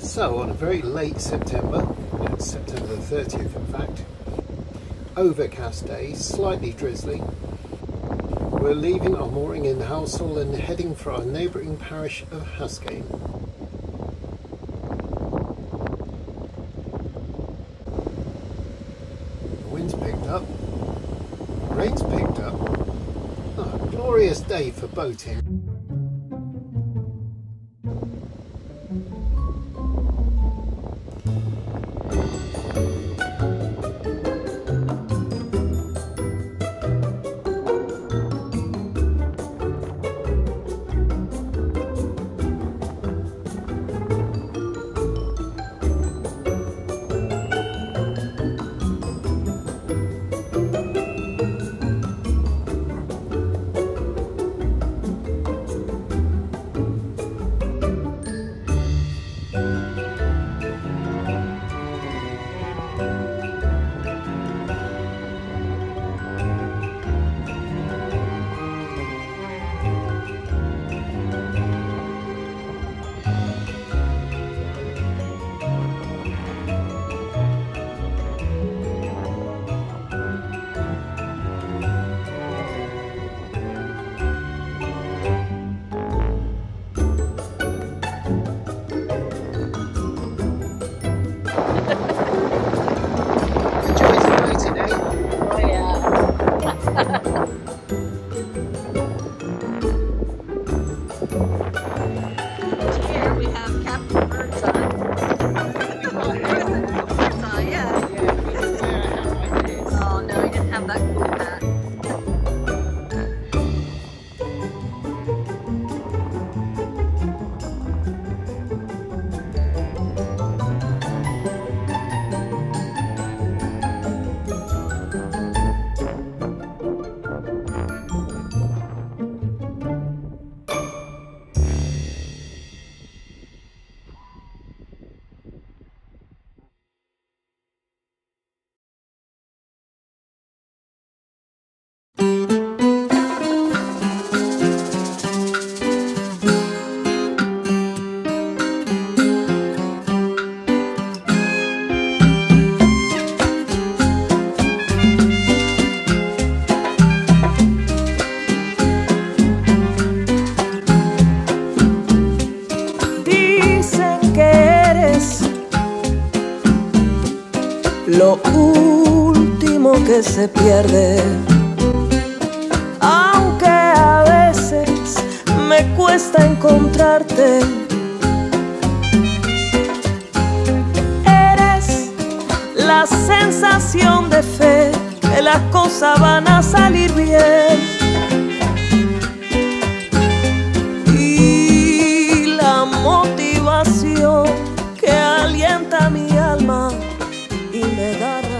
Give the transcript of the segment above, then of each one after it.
So on a very late September, it's September the 30th in fact, overcast day, slightly drizzly, we're leaving our mooring in Halsall and heading for our neighbouring parish of Haskayne. The wind's picked up, the rain's picked up. Oh, a glorious day for boating. Here we have Captain Birdseye. Birdseye, yeah. Oh no, he didn't have that cool hat. Lo último que se pierde, aunque a veces me cuesta encontrarte. Eres la sensación de fe que las cosas van a salir bien y la motivación que alienta mi alma y me da razón.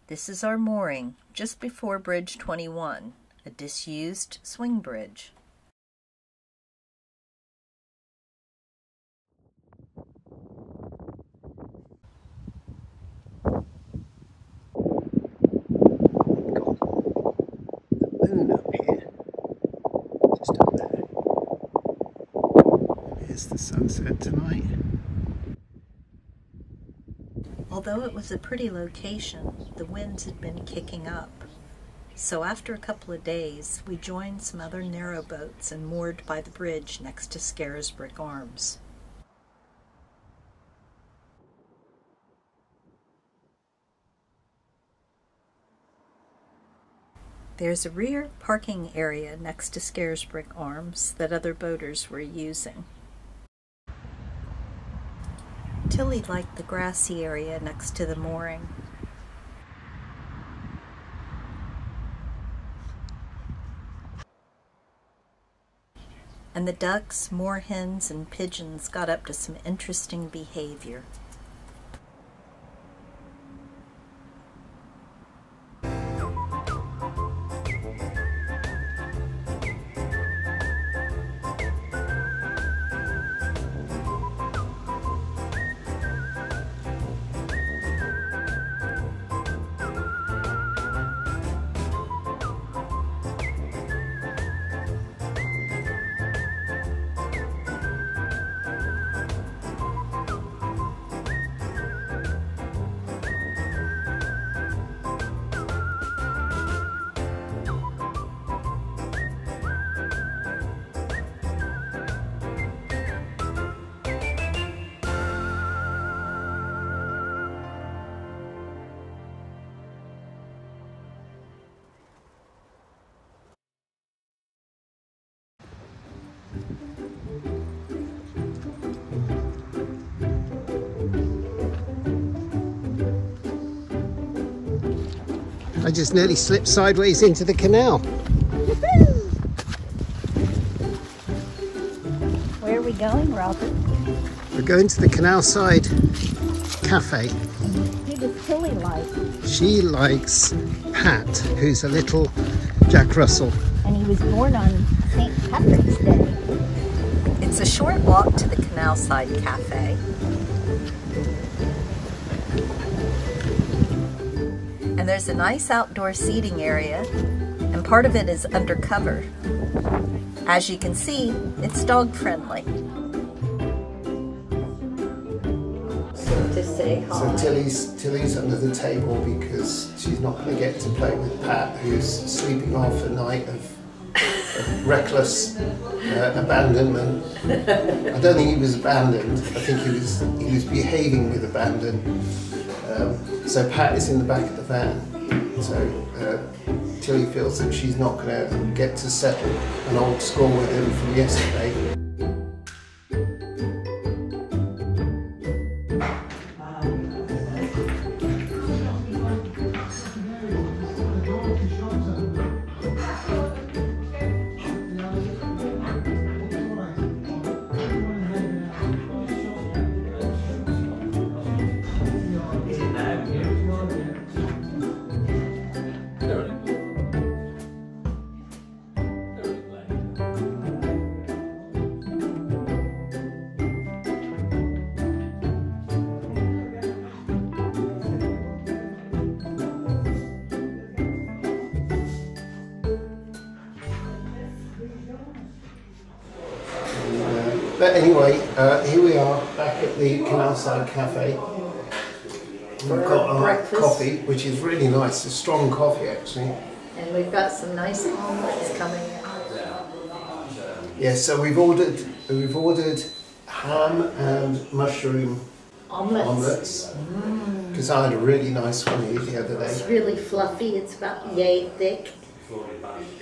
This is our mooring, just before Bridge 21, a disused swing bridge. Moon up here, just up there. Here's the sunset tonight. Although it was a pretty location, the winds had been kicking up. So after a couple of days, we joined some other narrowboats and moored by the bridge next to Scarisbrick Arms. There's a rear parking area next to Scarisbrick Arms that other boaters were using. Tilly liked the grassy area next to the mooring. And the ducks, moorhens, and pigeons got up to some interesting behavior. I just nearly slipped sideways into the canal. Where are we going, Robert? We're going to the Canal Side Cafe. Who does Tilly like? She likes Pat, who's a little Jack Russell. And he was born on St. Patrick's Day. It's a short walk to the Canal Side Cafe. And there's a nice outdoor seating area, and part of it is undercover. As you can see, it's dog friendly. To say hi. So Tilly's under the table because she's not going to get to play with Pat, who's sleeping off a night of reckless abandonment. I don't think he was abandoned. I think he was behaving with abandon. So Pat is in the back of the van. So Tilly feels that she's not going to get to settle an old score with him from yesterday. But anyway, here we are back at the Canal Side Cafe. We've got our breakfast. Coffee, which is really nice, a strong coffee actually. And we've got some nice omelets coming in. Yeah, so we've ordered ham and mushroom omelets. Because I had a really nice one here the other It's day. really fluffy. It's about yay thick.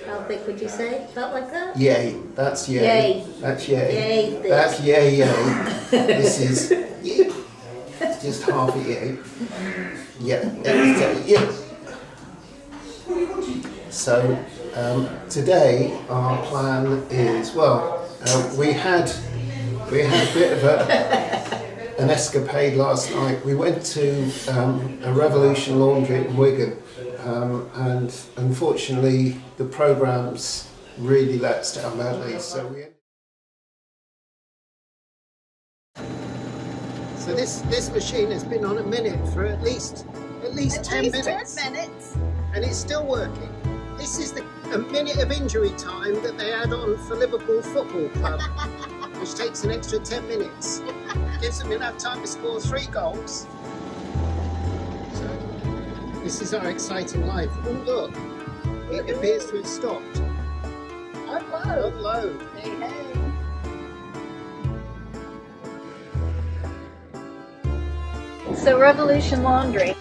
How thick would you say? About like that? Yay, that's yay. Yay. That's yay. Yay thick. That's yay yay. This is yay. Just half a yay. Yeah. So today our plan is, well, we had a bit of an escapade last night. We went to a Revolution Laundry in Wigan, and unfortunately the programmes really let us down badly. So this machine has been on a minute for at least 10 minutes. And it's still working. This is a minute of injury time that they add on for Liverpool Football Club, which takes an extra 10 minutes. Gives them enough time to score 3 goals. So, this is our exciting life. Oh look, it appears to have stopped. Upload. Hey. So Revolution Laundry.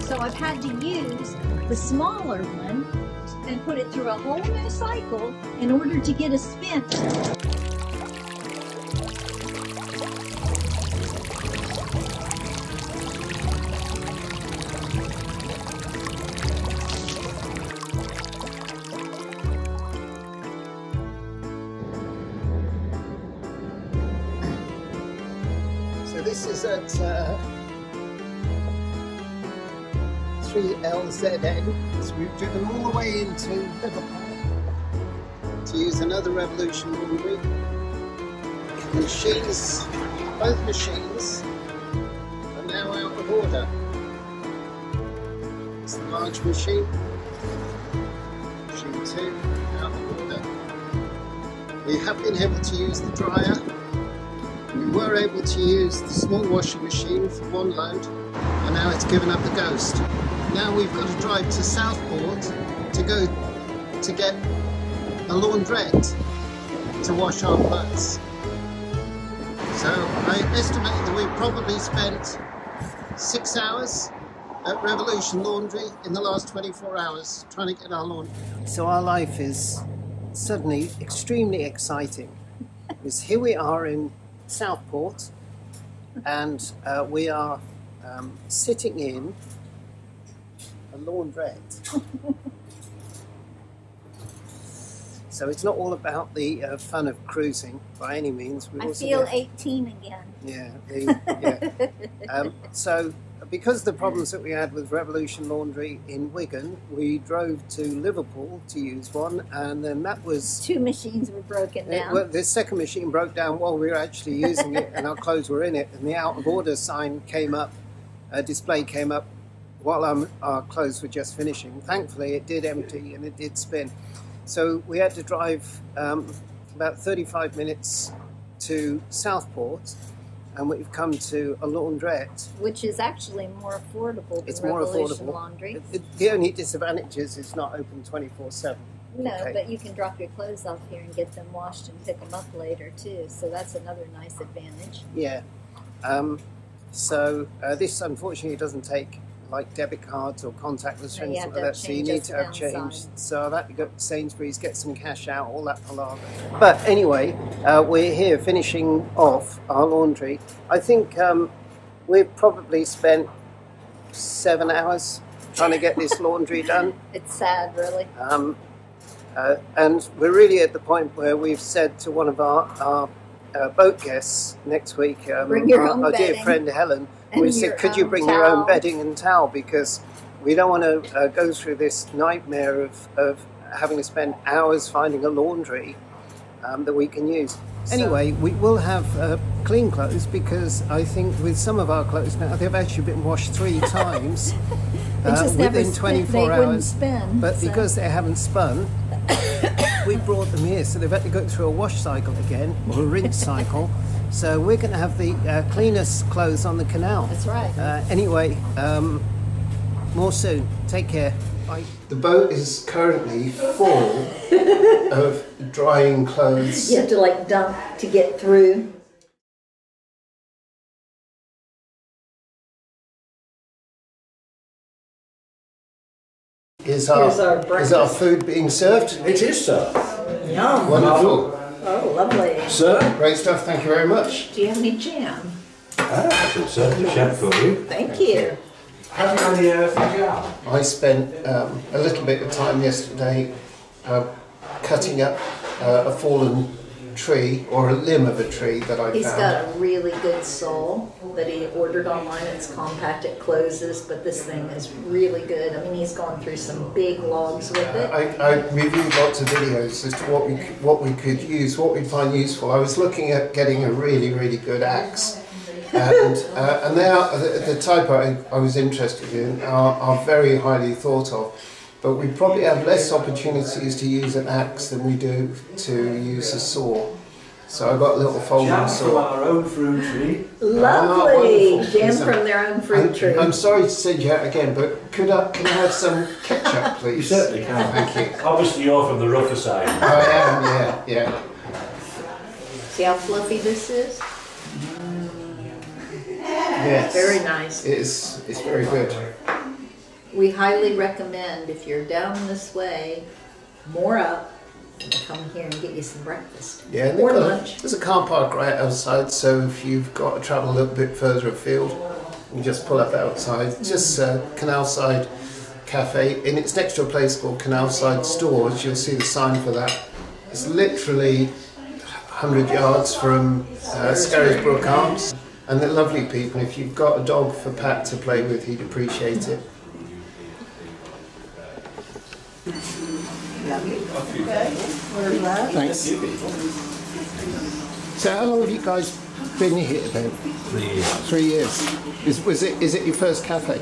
So I've had to use the smaller one and put it through a whole new cycle in order to get a spin. So this is at 3LZN. So we've driven all the way into Liverpool to use another Revolution Laundry. Both machines are now out of order. It's the large machine. Machine 2 out of order. We have been able to use the dryer. We were able to use the small washing machine for one load, and now it's given up the ghost. Now we've got to drive to Southport to go to get a laundrette to wash our clothes. So I estimate that we've probably spent 6 hours at Revolution Laundry in the last 24 hours trying to get our laundry. So our life is suddenly extremely exciting. is here we are in Southport, and we are sitting in a laundrette. So it's not all about the fun of cruising by any means. I feel 18 again. Yeah. So because of the problems that we had with Revolution Laundry in Wigan, we drove to Liverpool to use one, and then that was... 2 machines were broken down. Well, this second machine broke down while we were actually using it, and our clothes were in it, and the out of order sign came up, a display came up while our clothes were just finishing. Thankfully it did empty and it did spin. So we had to drive about 35 minutes to Southport, and we've come to a laundrette. Which is actually more affordable than It's more Revolution affordable. Laundry. The only disadvantage is it's not open 24/7. No, Okay. but you can drop your clothes off here and get them washed and pick them up later too. So that's another nice advantage. Yeah. This unfortunately doesn't take like debit cards or contactless or No, you anything have like to that. have So you change need as to have downside. change. So I've had to go to Sainsbury's, get some cash out, all that palaver. But anyway, we're here finishing off our laundry. I think we've probably spent 7 hours trying to get this laundry done. It's sad, really. And we're really at the point where we've said to one of our boat guests next week, Bring your own our dear bedding. friend Helen, And we your said, could you own bring your own towel." bedding and towel, because we don't want to go through this nightmare of having to spend hours finding a laundry that we can use. Anyway, we will have clean clothes, because I think with some of our clothes now, they've actually been washed 3 times They just never within spin- 24 they wouldn't hours. spin, But so- because they haven't spun, we brought them here, so they've had to go through a wash cycle again, or a rinse cycle. So we're going to have the cleanest clothes on the canal. That's right. Anyway, more soon. Take care. Bye. The boat is currently full of drying clothes. You have to like dump to get through. Is Here's our our breakfast. food being served? It is, sir. Yum. Wonderful. Oh, lovely. Sir? Great stuff. Thank you very much. Do you have any jam? I should certainly check for you. Thank you. Have you any jam? I spent a little bit of time yesterday cutting up a fallen tree, or a limb of a tree that I He's found. got a really good sole that he ordered online. It's compact, it closes, but this thing is really good. I mean, he's gone through some big logs with it. I reviewed lots of videos as to what we could use, what we'd find useful. I was looking at getting a really good axe, and they are the type I was interested in are very highly thought of. But we probably have less opportunities to use an axe than we do to use a saw. So I got a little folding Jam from saw. our own fruit tree. Lovely! wonderful. Jam Listen, from their own fruit tree. I'm sorry to send you out again, but can I have some ketchup, please? You certainly can. Thank you. Obviously you're from the rougher side. I am, yeah. See how fluffy this is? Yes. Very nice. It's very good. We highly recommend, if you're down this way, more up, come here and get you some breakfast. Yeah, and Or they've got lunch. there's a car park right outside, so if you've got to travel a little bit further afield, you just pull up outside. It's just Canalside Cafe, and it's next to a place called Canalside Stores. You'll see the sign for that. It's literally 100 yards from Scarisbrook Arms, and they're lovely people. If you've got a dog for Pat to play with, he'd appreciate it. Thanks. So how long have you guys been here then? 3 years. 3 years. Is it your first cafe?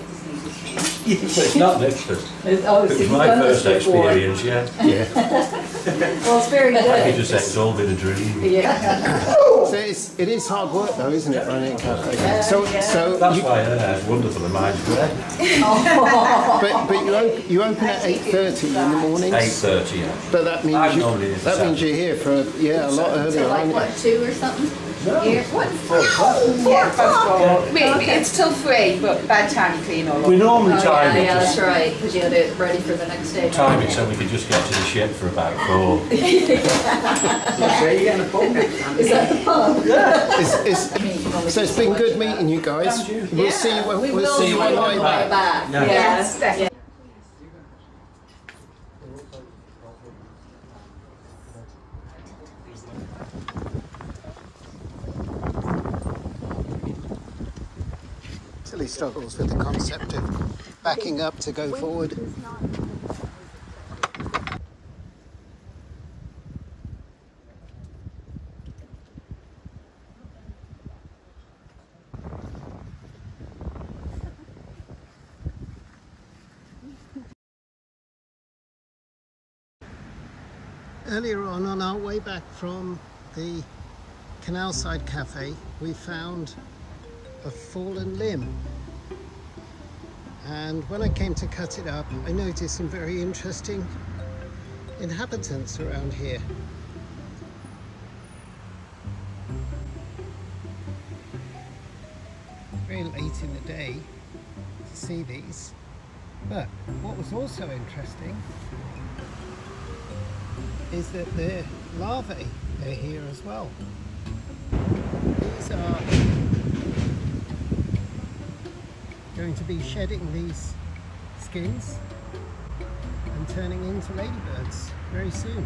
Well, it's not Mitchell. It was my first experience, yeah. Yeah. Well, it's very You good. just say it's all been a dream. Yeah. So it is hard work though, isn't it, running a cafe? So That's you, why it's wonderful and mine's great. but you open at 8:30 in the mornings. 8:30, yeah. But that I'm means normally at you're here for a lot So earlier, like aren't what, you? 2 or something? Yeah, what? Yeah, Wait, it's till 3, but by the time you clean all up. We normally time it. Yeah, that's right, because you had it ready for the next day. Time it so we could just get to the ship for about 4. So you're getting a pub next time. Is that the pub? Yeah. So it's been good meeting you guys. We'll see you when we'll see you on the way back. Yeah. Yes, definitely. Tilly struggles with the concept of backing up to go forward. Earlier on our way back from the Canalside Cafe, we found a fallen limb, and when I came to cut it up, I noticed some very interesting inhabitants around here. Very late in the day to see these, but what was also interesting is that the larvae are here as well. These are going to be shedding these skins and turning into ladybirds very soon.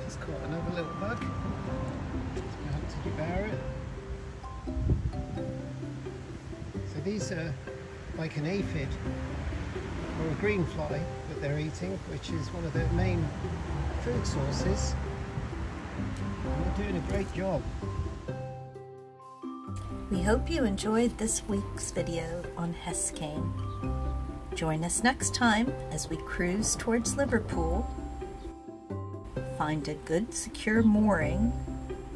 Just caught another little bug. It's about to devour it. So these are like an aphid or a green fly that they're eating, which is one of their main food sources. And they're doing a great job. We hope you enjoyed this week's video on Hescane. Join us next time as we cruise towards Liverpool, find a good secure mooring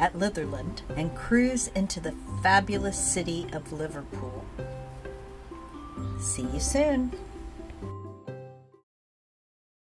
at Litherland, and cruise into the fabulous city of Liverpool. See you soon!